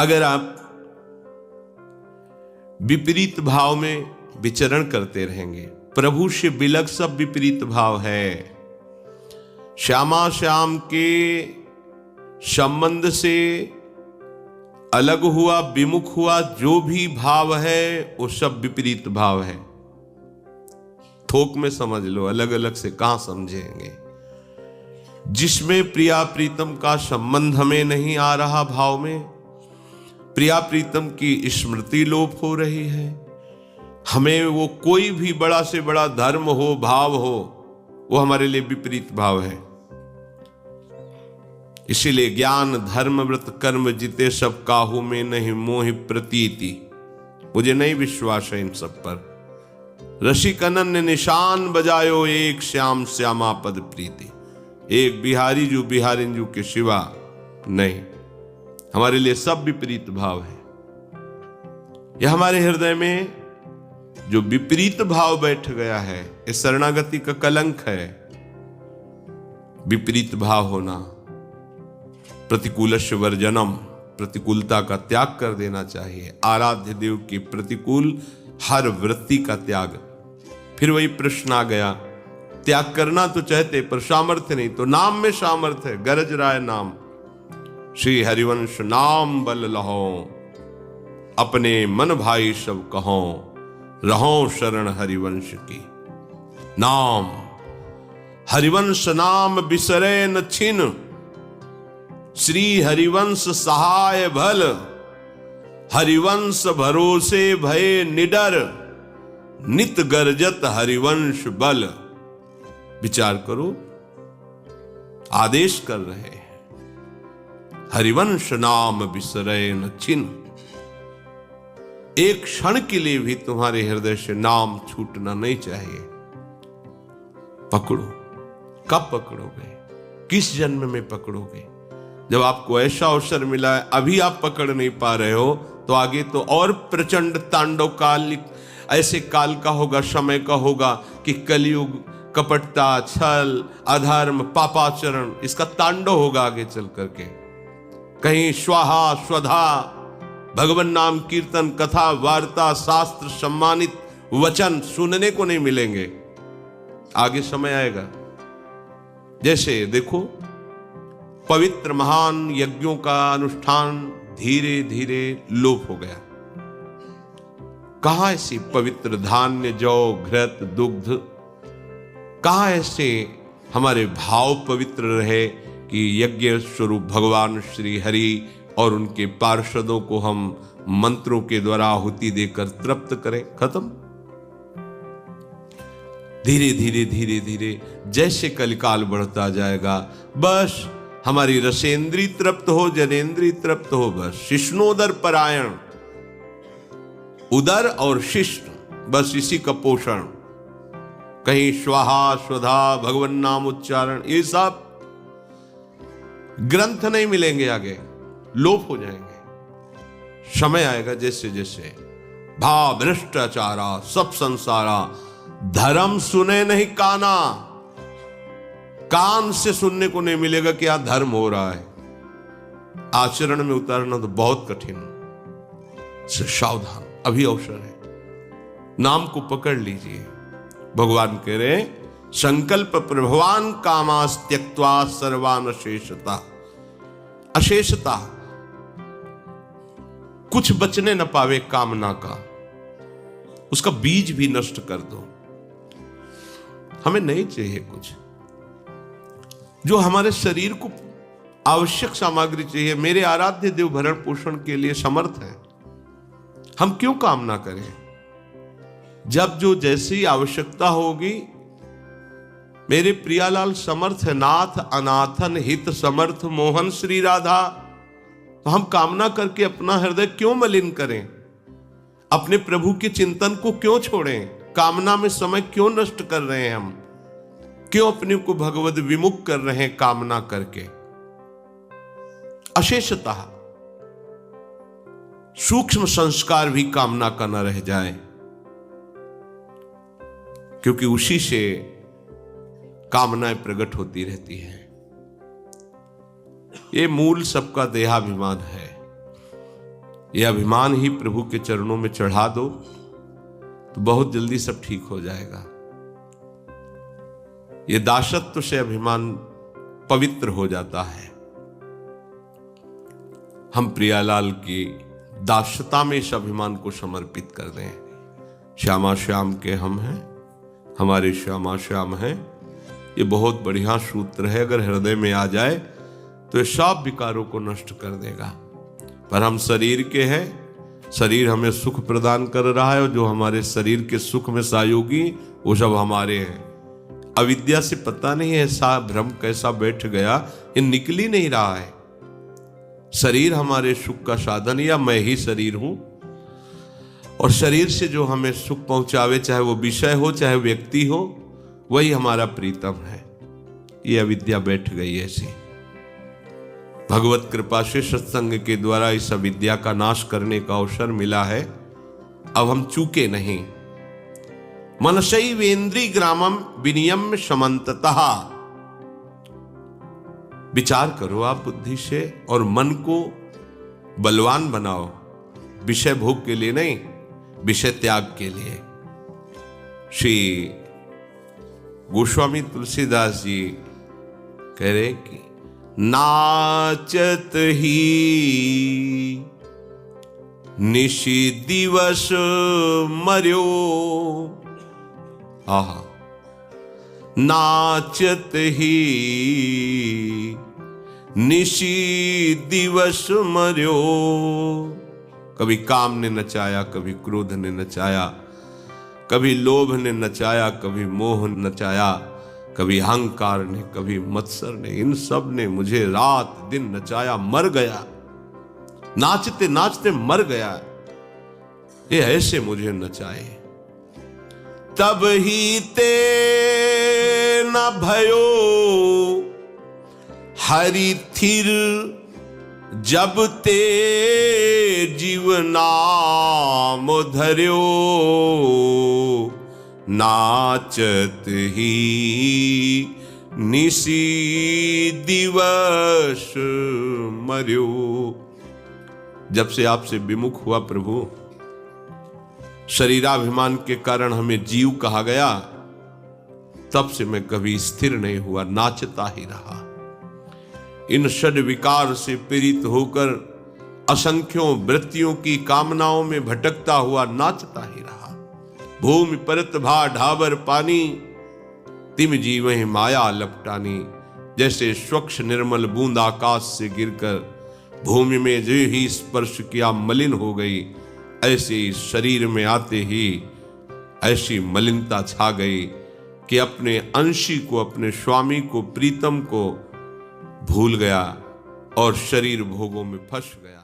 अगर आप विपरीत भाव में विचरण करते रहेंगे, प्रभु से विलग सब विपरीत भाव है। श्यामा श्याम के संबंध से अलग हुआ, विमुख हुआ, जो भी भाव है वो सब विपरीत भाव है। थोक में समझ लो, अलग अलग से कहां समझेंगे। जिसमें प्रिया प्रीतम का संबंध हमें नहीं आ रहा, भाव में प्रिया प्रीतम की स्मृति लोप हो रही है, हमें वो कोई भी बड़ा से बड़ा धर्म हो, भाव हो, वो हमारे लिए विपरीत भाव है। इसीलिए ज्ञान धर्म व्रत कर्म जिते सब काहू में नहीं मोहि प्रतीति। मुझे नहीं विश्वास है इन सब पर। रसिक अनन्य निशान बजायो एक श्याम श्यामा पद प्रीति। एक बिहारी जो बिहारिंजू के सिवा नहीं। हमारे लिए सब विपरीत भाव है। यह हमारे हृदय में जो विपरीत भाव बैठ गया है, इस शरणागति का कलंक है। विपरीत भाव होना, प्रतिकूलस्य वर्जनम, प्रतिकूलता का त्याग कर देना चाहिए। आराध्य देव के प्रतिकूल हर वृत्ति का त्याग। फिर वही प्रश्न आ गया, त्याग करना तो चाहते पर सामर्थ्य नहीं, तो नाम में सामर्थ्य है। गरज राय नाम, श्री हरिवंश नाम बल लहो, अपने मन भाई सब कहो, रहो शरण हरिवंश की। नाम हरिवंश नाम बिसरे न छिन, श्री हरिवंश सहाय भल, हरिवंश भरोसे भय निडर, नित गर्जत हरिवंश बल। विचार करो, आदेश कर रहे हैं, हरिवंश नाम बिसरे न छिन। एक क्षण के लिए भी तुम्हारे हृदय से नाम छूटना नहीं चाहिए। पकड़ो। कब पकड़ोगे? किस जन्म में पकड़ोगे? जब आपको ऐसा अवसर मिला है, अभी आप पकड़ नहीं पा रहे हो, तो आगे तो और प्रचंड तांडव काल, ऐसे काल का होगा, समय का होगा कि कलयुग, कपटता, छल, अधर्म, पापाचरण, इसका तांडव होगा आगे चल करके। कहीं स्वाहा स्वधा, भगवान नाम कीर्तन, कथा, वार्ता, शास्त्र सम्मानित वचन सुनने को नहीं मिलेंगे। आगे समय आएगा। जैसे देखो, पवित्र महान यज्ञों का अनुष्ठान धीरे धीरे लोप हो गया। कहां ऐसी पवित्र धान्य, जौ, घृत, दुग्ध, कहां ऐसे हमारे भाव पवित्र रहे कि यज्ञ स्वरूप भगवान श्री हरि और उनके पार्षदों को हम मंत्रों के द्वारा आहुति देकर तृप्त करें। खत्म। धीरे धीरे धीरे धीरे जैसे कलिकाल बढ़ता जाएगा, बस हमारी रसेंद्री तृप्त हो, जनेन्द्री तृप्त हो, बस शिष्णोदर परायण, उदर और शिष्ट, बस इसी का पोषण। कहीं स्वाहा स्वधा, भगवान नाम उच्चारण, ये सब ग्रंथ नहीं मिलेंगे, आगे लोप हो जाएंगे। समय आएगा जैसे जैसे भा भ्रष्टाचारा सब संसारा, धर्म सुने नहीं काना। कान से सुनने को नहीं मिलेगा कि यहां धर्म हो रहा है। आचरण में उतारना तो बहुत कठिन से सावधान, अभी अवसर है। नाम को पकड़ लीजिए। भगवान कह रहे, संकल्प प्रभवान कामास त्यक्त्वा सर्वान अशेषता। अशेषता, कुछ बचने न पावे कामना का, उसका बीज भी नष्ट कर दो। हमें नहीं चाहिए कुछ। जो हमारे शरीर को आवश्यक सामग्री चाहिए, मेरे आराध्य देव भरण पोषण के लिए समर्थ है, हम क्यों कामना करें? जब जो जैसी आवश्यकता होगी, मेरे प्रियालाल समर्थ है, नाथ अनाथन हित समर्थ मोहन श्री राधा। तो हम कामना करके अपना हृदय क्यों मलिन करें? अपने प्रभु के चिंतन को क्यों छोड़ें? कामना में समय क्यों नष्ट कर रहे हैं हम? क्यों अपने को भगवद विमुख कर रहे हैं कामना करके? अशेषतः सूक्ष्म संस्कार भी कामना का न रह जाए, क्योंकि उसी से कामनाएं प्रकट होती रहती हैं। ये मूल सबका देहाभिमान है। ये अभिमान ही प्रभु के चरणों में चढ़ा दो तो बहुत जल्दी सब ठीक हो जाएगा। ये दासत्व से अभिमान पवित्र हो जाता है। हम प्रियालाल की दासता में इस अभिमान को समर्पित कर दें। श्यामा श्याम के हम हैं, हमारे श्यामा श्याम हैं। ये बहुत बढ़िया सूत्र है, अगर हृदय में आ जाए तो ये सब विकारों को नष्ट कर देगा। पर हम शरीर के हैं, शरीर हमें सुख प्रदान कर रहा है और जो हमारे शरीर के सुख में सहयोगी वो सब हमारे हैं। अविद्या से पता नहीं ऐसा भ्रम कैसा बैठ गया, ये निकल ही नहीं रहा है। शरीर हमारे सुख का साधन, या मैं ही शरीर हूं, और शरीर से जो हमें सुख पहुंचावे, चाहे वो विषय हो चाहे व्यक्ति हो, वही हमारा प्रीतम है। ये अविद्या बैठ गई ऐसी। भगवत कृपा से सत्संग के द्वारा इस अविद्या का नाश करने का अवसर मिला है। अब हम चूके नहीं। मनसैवेन्द्री ग्रामम विनियम समन्ततः। विचार करो आप बुद्धि से और मन को बलवान बनाओ, विषय भोग के लिए नहीं, विषय त्याग के लिए। श्री गोस्वामी तुलसीदास जी कह रहे कि नाचत ही निशि दिवस मर्यो। आहा, नाचत ही निशि दिवस मर्यो। कभी काम ने नचाया, कभी क्रोध ने नचाया, कभी लोभ ने नचाया, कभी मोह नचाया, कभी अहंकार ने, कभी मत्सर ने, इन सब ने मुझे रात दिन नचाया, मर गया, नाचते नाचते मर गया। ये ऐसे मुझे नचाए। तब ही ते न भयो हरि थिर, जब ते जीव नाम धर्यो। नाचत ही निशि दिवस मर्यो। जब से आपसे विमुख हुआ प्रभु, शरीराभिमान के कारण हमें जीव कहा गया, तब से मैं कभी स्थिर नहीं हुआ, नाचता ही रहा। इन षड विकार से पीड़ित होकर असंख्यों वृत्तियों की कामनाओं में भटकता हुआ नाचता ही रहा। भूमि परत भा ढाबर पानी, तिम जीवहि माया लपटानी। जैसे स्वच्छ निर्मल बूंद आकाश से गिरकर भूमि में जो ही स्पर्श किया मलिन हो गई, ऐसे ही शरीर में आते ही ऐसी मलिनता छा गई कि अपने अंशी को, अपने स्वामी को, प्रीतम को भूल गया और शरीर भोगों में फंस गया।